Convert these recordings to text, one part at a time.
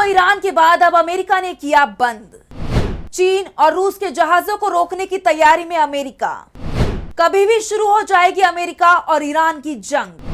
Iran के बाद अब अमेरिका ने किया बंद। चीन और रूस के जहाजों को रोकने की तैयारी में अमेरिका। कभी भी शुरू हो जाएगी अमेरिका और ईरान की जंग।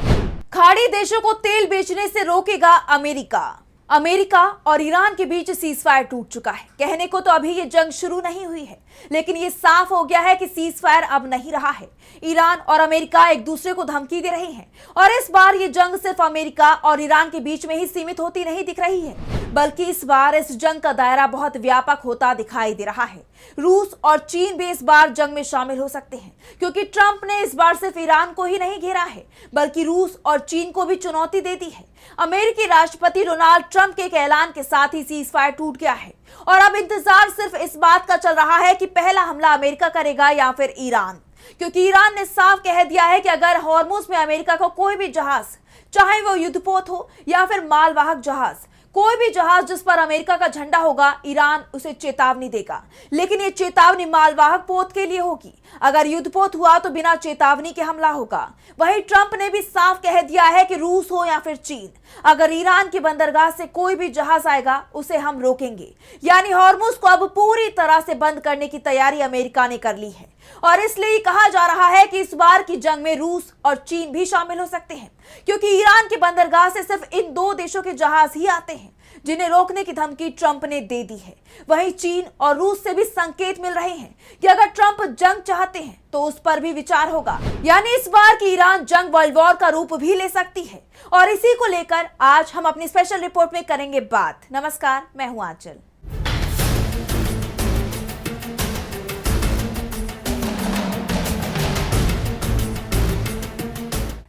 खाड़ी देशों को तेल बेचने से रोकेगा अमेरिका। अमेरिका और ईरान के बीच सीजफायर टूट चुका है। कहने को तो अभी ये जंग शुरू नहीं हुई है, लेकिन ये साफ हो गया है कि सीजफायर अब नहीं रहा है। ईरान और अमेरिका एक दूसरे को धमकी दे रहे हैं और इस बार ये जंग सिर्फ अमेरिका और ईरान के बीच में ही सीमित होती नहीं दिख रही है, बल्कि इस बार इस जंग का दायरा बहुत व्यापक होता दिखाई दे रहा है। रूस और चीन भी इस बार जंग में शामिल हो सकते हैं, क्योंकि ट्रंप ने इस बार सिर्फ ईरान को ही नहीं घेरा है, बल्कि रूस और चीन को भी चुनौती दे दी है। अमेरिकी राष्ट्रपति डोनाल्ड ट्रंप के एक ऐलान के साथ ही सीजफायर टूट गया है और अब इंतजार सिर्फ इस बात का चल रहा है कि पहला हमला अमेरिका करेगा या फिर ईरान, क्योंकि ईरान ने साफ कह दिया है कि अगर हॉर्मुज में अमेरिका का कोई भी जहाज, चाहे वो युद्धपोत हो या फिर मालवाहक जहाज, कोई भी जहाज जिस पर अमेरिका का झंडा होगा, ईरान उसे चेतावनी देगा। लेकिन ये चेतावनी मालवाहक पोत के लिए होगी। अगर युद्धपोत हुआ तो बिना चेतावनी के हमला होगा। वहीं ट्रंप ने भी साफ कह दिया है कि रूस हो या फिर चीन, अगर ईरान की बंदरगाह से कोई भी जहाज आएगा उसे हम रोकेंगे। यानी हॉर्मुज को अब पूरी तरह से बंद करने की तैयारी अमेरिका ने कर ली है और इसलिए कहा जा रहा है कि इस बार की जंग में रूस और चीन भी शामिल हो सकते हैं, क्योंकि ईरान की बंदरगाह से सिर्फ इन दो देशों के जहाज ही आते हैं, जिन्हें रोकने की धमकी ट्रंप ने दे दी है। वहीं चीन और रूस से भी संकेत मिल रहे हैं कि अगर ट्रंप जंग चाहते हैं तो उस पर भी विचार होगा। यानी इस बार की ईरान जंग वर्ल्ड वॉर का रूप भी ले सकती है और इसी को लेकर आज हम अपनी स्पेशल रिपोर्ट में करेंगे बात। नमस्कार, मैं हूं आंचल।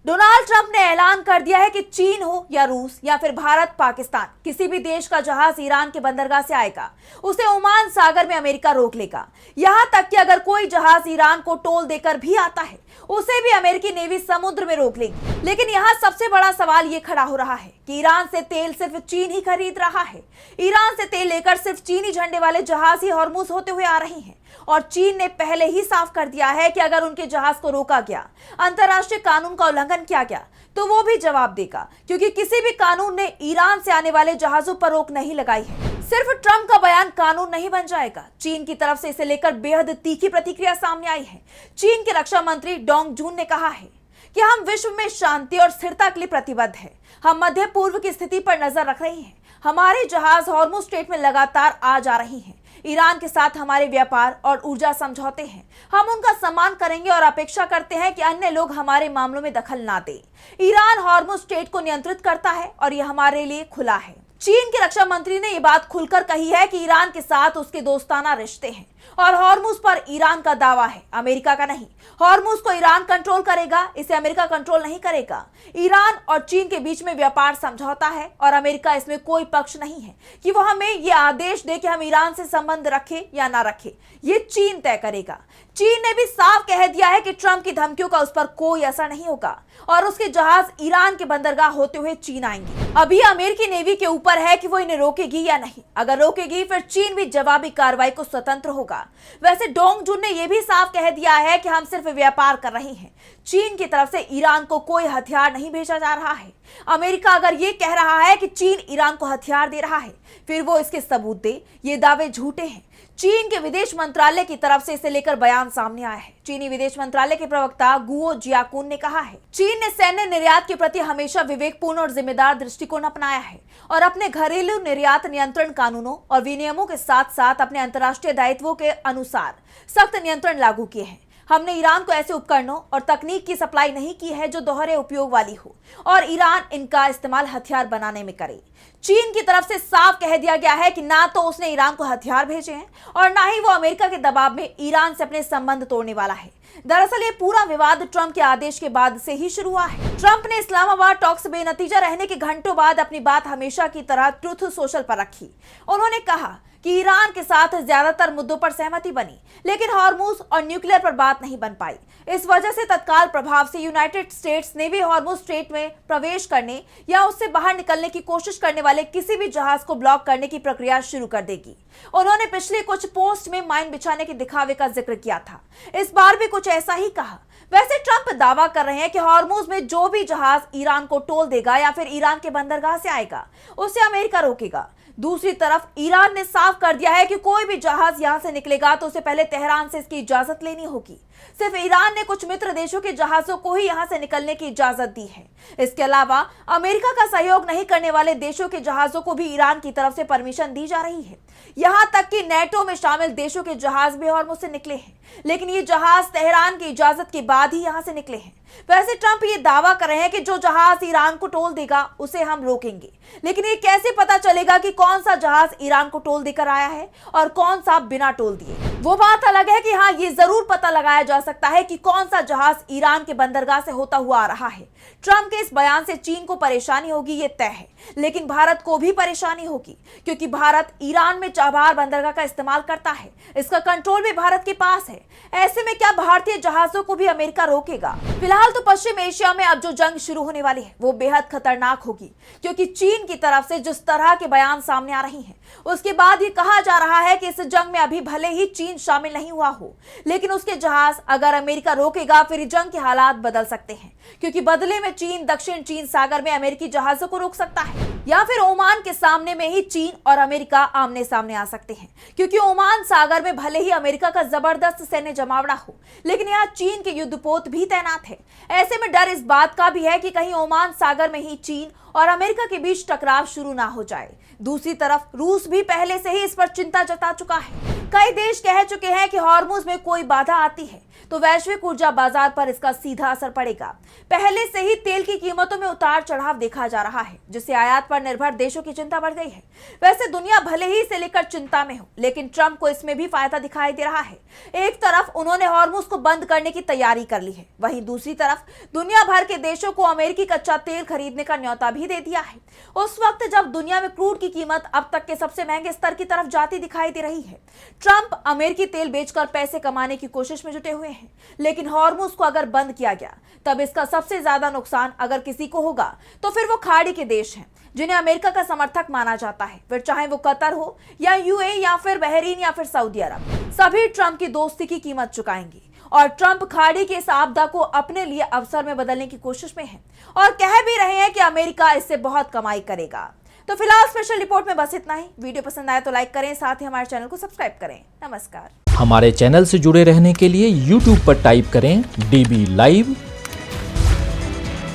डोनाल्ड ट्रंप ने ऐलान कर दिया है कि चीन हो या रूस या फिर भारत, पाकिस्तान, किसी भी देश का जहाज ईरान के बंदरगाह से आएगा उसे ओमान सागर में अमेरिका रोक लेगा। यहां तक कि अगर कोई जहाज ईरान को टोल देकर भी आता है उसे भी अमेरिकी नेवी समुद्र में रोक लेगी। लेकिन यहाँ सबसे बड़ा सवाल ये खड़ा हो रहा है कि ईरान से तेल सिर्फ चीन ही खरीद रहा है। ईरान से तेल लेकर सिर्फ चीनी झंडे वाले जहाज ही हॉर्मुज होते हुए आ रहे हैं और चीन ने पहले ही साफ कर दिया है कि अगर उनके जहाज को रोका गया, अंतर्राष्ट्रीय कानून का उल्लंघन किया गया, तो वो भी जवाब देगा, क्योंकि किसी भी कानून ने ईरान से आने वाले जहाजों पर रोक नहीं लगाई है। सिर्फ ट्रंप का बयान कानून नहीं बन जाएगा। चीन की तरफ से इसे लेकर बेहद तीखी प्रतिक्रिया सामने आई है। चीन के रक्षा मंत्री डोंग जून ने कहा है कि हम विश्व में शांति और स्थिरता के लिए प्रतिबद्ध हैं। हम मध्य पूर्व की स्थिति पर नजर रख रहे हैं। हमारे जहाज हॉर्मुज स्ट्रेट में लगातार आ जा रही हैं। ईरान के साथ हमारे व्यापार और ऊर्जा समझौते हैं। हम उनका सम्मान करेंगे और अपेक्षा करते हैं कि अन्य लोग हमारे मामलों में दखल ना दें। ईरान हॉर्मुज स्ट्रेट को नियंत्रित करता है और यह हमारे लिए खुला है। चीन के रक्षा मंत्री ने यह बात खुलकर कही है कि ईरान के साथ उसके दोस्ताना रिश्ते हैं और हॉर्मुज पर ईरान का दावा है, अमेरिका का नहीं। हॉर्मुज को ईरान कंट्रोल करेगा, इसे अमेरिका कंट्रोल नहीं करेगा। ईरान और चीन के बीच में व्यापार समझौता है और अमेरिका इसमें कोई पक्ष नहीं है कि वो हमें ये आदेश दे कि हम ईरान से संबंध रखें या ना रखें। ये चीन तय करेगा। चीन ने भी साफ कह दिया है कि ट्रंप की धमकियों का उस पर कोई असर नहीं होगा और उसके जहाज ईरान के बंदरगाह होते हुए चीन आएंगे। अभी अमेरिकी नेवी के ऊपर है कि वो इन्हें रोकेगी या नहीं। अगर रोकेगी फिर चीन भी जवाबी कार्रवाई को स्वतंत्र होगा। वैसे डोंग जुन ने यह भी साफ कह दिया है कि हम सिर्फ व्यापार कर रहे हैं। चीन की तरफ से ईरान को कोई हथियार नहीं भेजा जा रहा है। अमेरिका अगर ये कह रहा है कि चीन ईरान को हथियार दे रहा है, फिर वो इसके सबूत दे। ये दावे झूठे हैं। चीन के विदेश मंत्रालय की तरफ से इसे लेकर बयान सामने आया है। चीनी विदेश मंत्रालय के प्रवक्ता गुओ जियाकुन ने कहा है, चीन ने सैन्य निर्यात के प्रति हमेशा विवेकपूर्ण और जिम्मेदार दृष्टिकोण अपनाया है और अपने घरेलू निर्यात नियंत्रण कानूनों और विनियमों के साथ साथ अपने अंतर्राष्ट्रीय दायित्वों के अनुसार सख्त नियंत्रण लागू किए हैं। हमने ईरान को ऐसे उपकरणों और तकनीक की सप्लाई नहीं की है जो दोहरे उपयोग वाली हो और ईरान इनका इस्तेमाल हथियार बनाने में करे। चीन की तरफ से साफ कह दिया गया है कि ना तो उसने ईरान को हथियार भेजे हैं और ना ही वो अमेरिका के दबाव में ईरान से अपने संबंध तोड़ने वाला है। दरअसल ये पूरा विवाद ट्रंप के आदेश के बाद से ही शुरू हुआ है। ट्रंप ने इस्लामाबाद टॉक्स बेनतीजा रहने के घंटों बाद अपनी बात हमेशा की तरह ट्रुथ सोशल पर रखी। उन्होंने कहा कि ईरान के साथ ज्यादातर मुद्दों पर सहमति बनी, लेकिन हॉर्मुज और न्यूक्लियर पर बात नहीं बन पाई। इस वजह से तत्काल प्रभाव से यूनाइटेड स्टेट्स ने भी हॉर्मुज स्ट्रेट में प्रवेश करने या उससे बाहर निकलने की कोशिश करने वाले किसी भी जहाज को ब्लॉक करने की प्रक्रिया शुरू कर देगी। उन्होंने पिछले कुछ पोस्ट में माइन बिछाने के दिखावे का जिक्र किया था। इस बार भी कुछ ऐसा ही कहा। वैसे ट्रंप दावा कर रहे हैं कि हॉर्मुज में जो भी जहाज ईरान को टोल देगा या फिर ईरान के बंदरगाह से आएगा उसे अमेरिका रोकेगा। दूसरी तरफ ईरान ने साफ कर दिया है कि कोई भी जहाज यहां से निकलेगा तो उसे पहले तेहरान से इसकी इजाजत लेनी होगी। सिर्फ ईरान ने कुछ मित्र देशों के जहाजों को ही यहां से निकलने की इजाजत दी है। इसके अलावा अमेरिका का सहयोग नहीं करने वाले देशों के जहाजों को भी ईरान की तरफ से परमिशन दी जा रही है। यहां तक कि नेटो में शामिल देशों के जहाज भी हॉर्मुज़ से निकले हैं, लेकिन ये जहाज तेहरान की इजाजत के बाद ही यहां से निकले हैं। वैसे ट्रंप ये दावा कर रहे हैं कि जो जहाज ईरान को टोल देगा उसे हम रोकेंगे, लेकिन ये कैसे पता चलेगा कि कौन सा जहाज ईरान को टोल देकर आया है और कौन सा बिना टोल दिए? वो बात अलग है कि हाँ, ये जरूर पता लगाया जा सकता है कि कौन सा जहाज ईरान के बंदरगाह से होता हुआ आ रहा है। ट्रंप के इस बयान से चीन को परेशानी होगी, ये तय है, लेकिन भारत को भी परेशानी होगी, क्योंकि भारत ईरान में चाबहार बंदरगाह का इस्तेमाल करता है। इसका कंट्रोल भी भारत के पास है। ऐसे में क्या भारतीय जहाजों को भी अमेरिका रोकेगा? फिलहाल तो पश्चिम एशिया में अब जो जंग शुरू होने वाली है वो बेहद खतरनाक होगी, क्योंकि चीन की तरफ से जिस तरह के बयान सामने आ रही हैं, उसके बाद ये कहा जा रहा है कि इस जंग में अभी भले ही चीन शामिल नहीं हुआ हो, लेकिन उसके जहाज अगर अमेरिका रोकेगा फिर जंग के हालात बदल सकते हैं, क्योंकि बदले में चीन दक्षिण चीन सागर में अमेरिकी जहाजों को रोक सकता है, या फिर ओमान के सामने में ही चीन और अमेरिका आमने सामने आ सकते हैं, क्योंकि ओमान सागर में भले ही अमेरिका का जबरदस्त सैन्य जमावड़ा हो, लेकिन यहाँ चीन के युद्धपोत भी तैनात है। ऐसे में डर इस बात का भी है कि कहीं ओमान सागर में ही चीन और अमेरिका के बीच टकराव शुरू ना हो जाए। दूसरी तरफ रूस भी पहले से ही इस पर चिंता जता चुका है। कई देश कह चुके हैं कि हॉर्मुज़ में कोई बाधा आती है तो वैश्विक ऊर्जा बाजार पर इसका सीधा असर पड़ेगा। पहले से ही तेल की कीमतों में उतार चढ़ाव देखा जा रहा है, जिससे आयात पर निर्भर देशों की चिंता बढ़ गई है। वैसे दुनिया भले ही इसे लेकर चिंता में हो, लेकिन ट्रंप को इसमें भी फायदा दिखाई दे रहा है। एक तरफ उन्होंने हॉर्मुज़ को बंद करने की तैयारी कर ली है, वहीं दूसरी तरफ दुनिया भर के देशों को अमेरिकी कच्चा तेल खरीदने का न्योता भी दे दिया है। उस वक्त जब दुनिया में क्रूड की कीमत अब तक के सबसे महंगे स्तर की तरफ जाती दिखाई दे रही है, ट्रंप अमेरिकी तेल बेचकर पैसे कमाने की कोशिश में जुटे हुए हैं। लेकिन हॉर्मुज़ को अगर बंद किया गया तब इसका सबसे ज्यादा नुकसान अगर किसी को होगा तो फिर वो खाड़ी के देश हैं, जिन्हें अमेरिका का समर्थक माना जाता है, फिर चाहे वो कतर हो या यूएई या फिर बहरीन या फिर सऊदी अरब। सभी ट्रंप की दोस्ती की कीमत चुकाएंगे और ट्रंप खाड़ी के इस आपदा को अपने लिए अवसर में बदलने की कोशिश में है और कह भी रहे हैं कि अमेरिका इससे बहुत कमाई करेगा। तो फिलहाल स्पेशल रिपोर्ट में बस इतना ही। वीडियो पसंद आए तो लाइक करें, साथ ही हमारे चैनल को सब्सक्राइब करें। नमस्कार। हमारे चैनल से जुड़े रहने के लिए YouTube पर टाइप करें DB लाइव,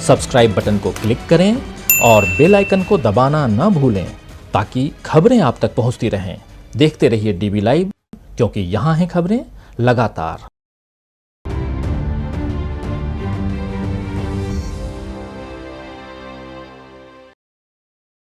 सब्सक्राइब बटन को क्लिक करें और बेल आइकन को दबाना न भूलें, ताकि खबरें आप तक पहुंचती रहें। देखते रहिए DB लाइव, क्योंकि यहाँ हैं खबरें लगातार।